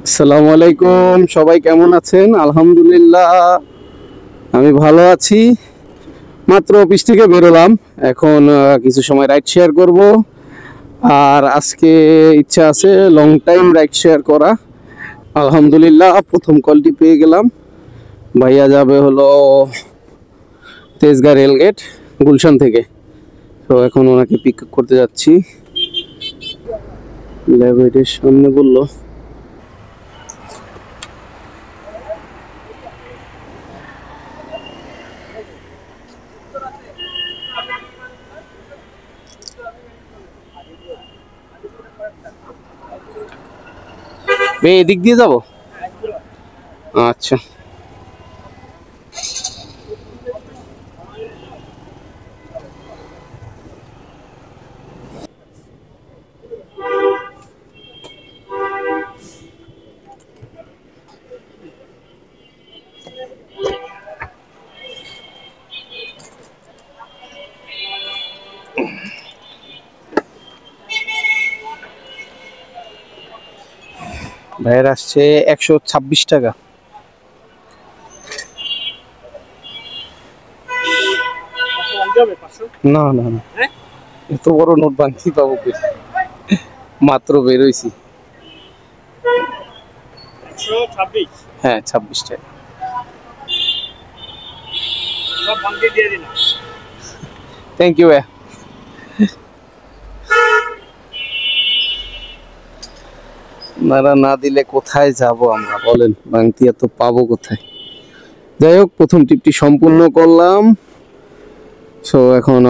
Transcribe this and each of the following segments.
আসসালামু আলাইকুম, সবাই কেমন আছেন? আলহামদুলিল্লাহ আমি ভালো আছি। মাত্র অফিস থেকে বেরোলাম, এখন কিছু সময় রাইড শেয়ার করব। আর আজকে ইচ্ছা আছে লং টাইম রাইড শেয়ার করা। আলহামদুলিল্লাহ প্রথম কলটি পেয়ে গেলাম। ভাইয়া যাবে হলো তেজগাঁ রেলগেট গুলশান থেকে। তো এখন ওনাকে পিক করতে যাচ্ছি। ল্যাবরেটরির সামনে বললো। এদিক দিয়ে যাব? আচ্ছা, ভাইয়ের আসছে 126 টাকা। না না না, এত বড় নোট বাংছি পাবো? মাত্র বেরোইছি। হ্যাঁ 26 টাকা। Thank you. আপনারা না দিলে কোথায় যাব আমরা, বলেন? বাংতি এত পাবো কোথায়? যাই হোক, প্রথম ট্রিপটি সম্পূর্ণ করলাম। সো এখন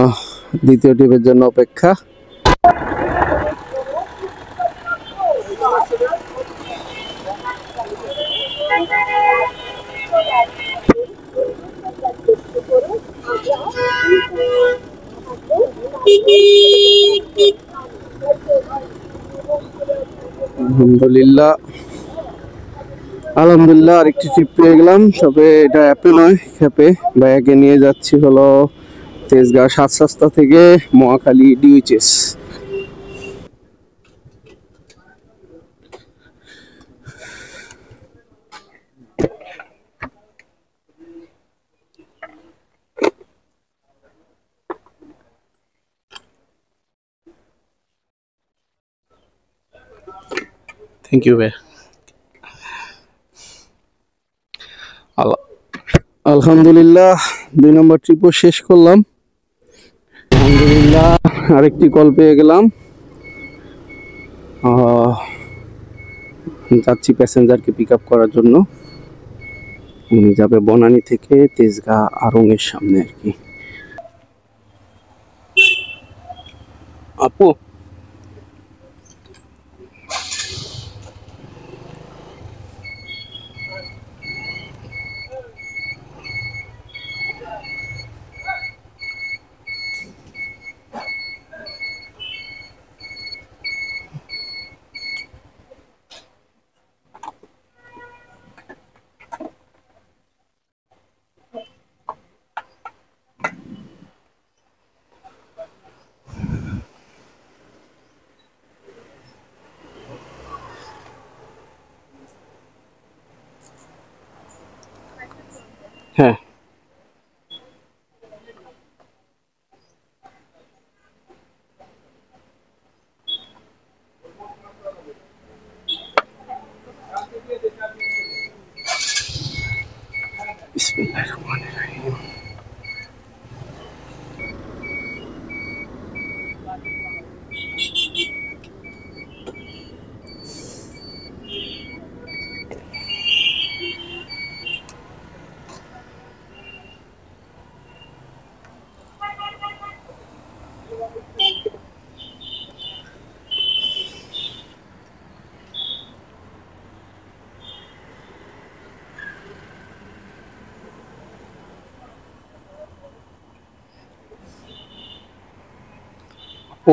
দ্বিতীয় ট্রিপের জন্য অপেক্ষা। আলহামদুলিল্লাহ আরেকটি ট্রিপ পেয়ে গেলাম, তবে এটা অ্যাপে নয়, খ্যাপে। ভাইয়াকে নিয়ে যাচ্ছি হলো তেজগাঁ 7 রাস্তা থেকে মহাখালী ডিউএইচএস। থ্যাংক ইউ ভাই। আলহামদুলিল্লাহ 2 নম্বর ট্রিপও শেষ করলাম। আলহামদুলিল্লাহ আরেকটি কল পেয়ে গেলাম। যাচ্ছি প্যাসেঞ্জারকে পিক আপ করার জন্য। উনি যাবে বনানী থেকে তেজগাঁ আড়ং-এর সামনে আর কি। আপু হ্যাঁ, বিসমিল্লাহির রহমানির রহিম।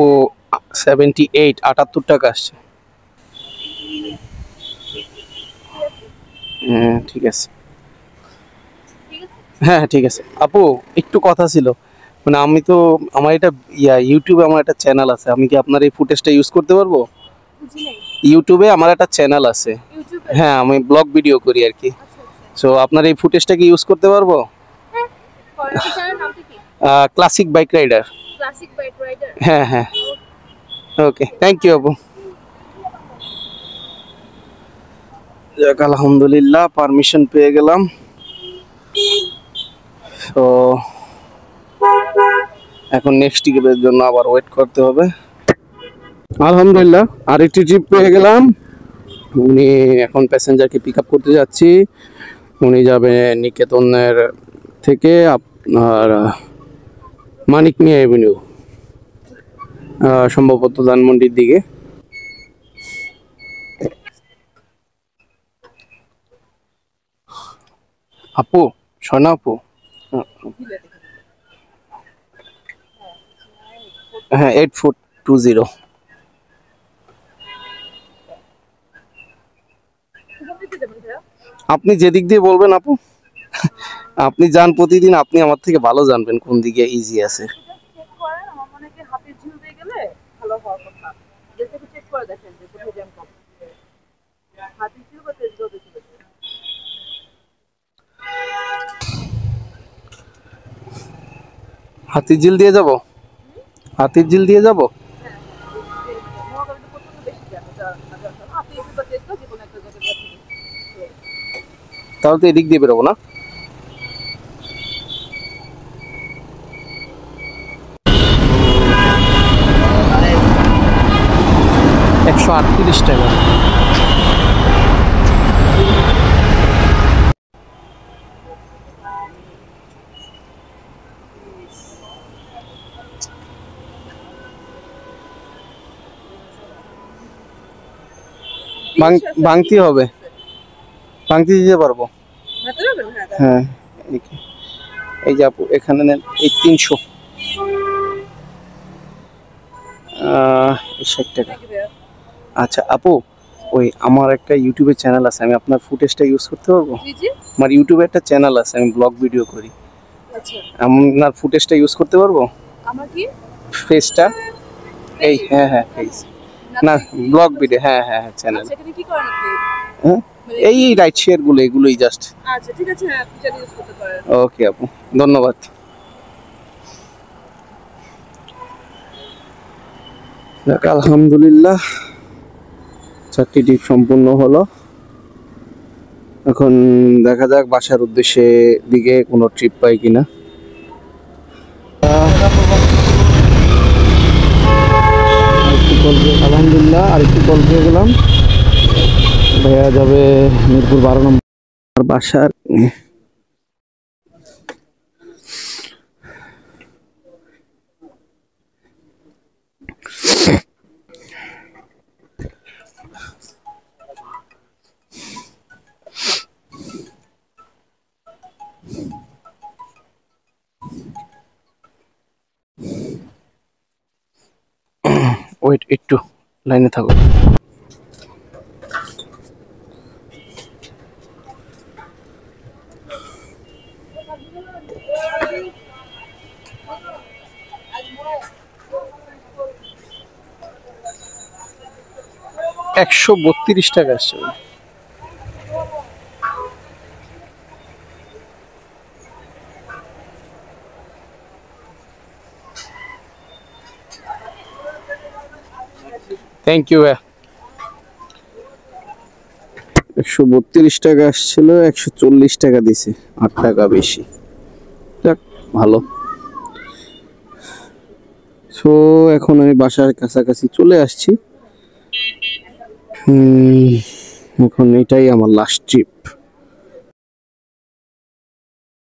ও 78 টাকা আসছে। হ্যাঁ ঠিক আছে, হ্যাঁ ঠিক আছে। আপু একটু কথা ছিল, মানে আমি তো আমার এটা ইউটিউবে আমার একটা চ্যানেল আছে, আমি কি আপনার এই ফুটেজটা ইউজ করতে পারবো? ইউটিউবে আমার একটা চ্যানেল আছে। হ্যাঁ, আমি ব্লগ ভিডিও করি আর কি। সো আপনার এই ফুটেজটা কি ইউজ করতে পারবো? Classic bike rider. হ্যাঁ হ্যাঁ, ওকে, থ্যাংক ইউ আপু। যাক, আলহামদুলিল্লাহ পারমিশন পেয়ে গেলাম। তো এখন নেক্সট টিকেটের জন্য আবার ওয়েট করতে হবে। আলহামদুলিল্লাহ আরেকটি ট্রিপ পেয়ে গেলাম। উনি এখন প্যাসেঞ্জারকে পিক আপ করতে যাচ্ছি। উনি যাবে নিকেতনের থেকে আপনার মানিক মিয়া এভিনিউ, সম্ভবত ধানমন্ডির দিকে। আপু, স্বর্ণা আপু, হ্যাঁ 8420। আপনি যেদিক দিয়ে বলবেন আপু, আপনি যান প্রতিদিন, আপনি আমার থেকে ভালো জানবেন কোন দিকে ইজি আছে। হাতিঝিল দিয়ে যাব, হাতিঝিল দিয়ে যাব। তাহলে তো এদিক দিয়ে বেরোবো না? 138 টাকা। ভাঙতি হবে, ভাঙতি দিতে পারবো। হ্যাঁ, এই যে আপু এখানে নেন, এই 300 60 টাকা। আচ্ছা আপু, ওই আমার একটা ইউটিউবে চ্যানেল আছে, আমি আপনার ফুটেজটা ইউজ করতে পারবো? আমার ইউটিউবে একটা চ্যানেল আছে, আমি ব্লগ ভিডিও করি। আপনার ফুটেজটা ইউজ করতে পারবো? আমার কি ফেসটা? এই হ্যাঁ হ্যাঁ ফেস না, ব্লগ ভিডিও। হ্যাঁ হ্যাঁ হ্যাঁ, চ্যানেল। সেখানে কি করেন আপনি? হ্যাঁ, এই রাইট শেয়ার গুলো, এগুলোই জাস্ট। আচ্ছা ঠিক আছে, হ্যাঁ আপনি চ্যানেল ইউজ করতে পারেন। ওকে আপু, ধন্যবাদ। আলহামদুলিল্লাহ 4টি ট্রিপ সম্পূর্ণ হলো। এখন দেখা যাক বাসার উদ্দেশ্যে দিকে কোনো ট্রিপ পাই কিনা। আলহামদুলিল্লাহ আরেকটু কল পেয়ে গেলাম। ভাইয়া যাবে মিরপুর 12 নম্বর বাসার। ওয়েট, একটু লাইনে থাকো। $132 আসছে। Thank you. 132 টাকা আসছিল, 140 টাকা দিছে, 8 টাকা বেশি। যাক, ভালো। সো এখন আমি বাসার কাছাকাছি চলে আসছি। এখন এটাই আমার লাস্ট ট্রিপ।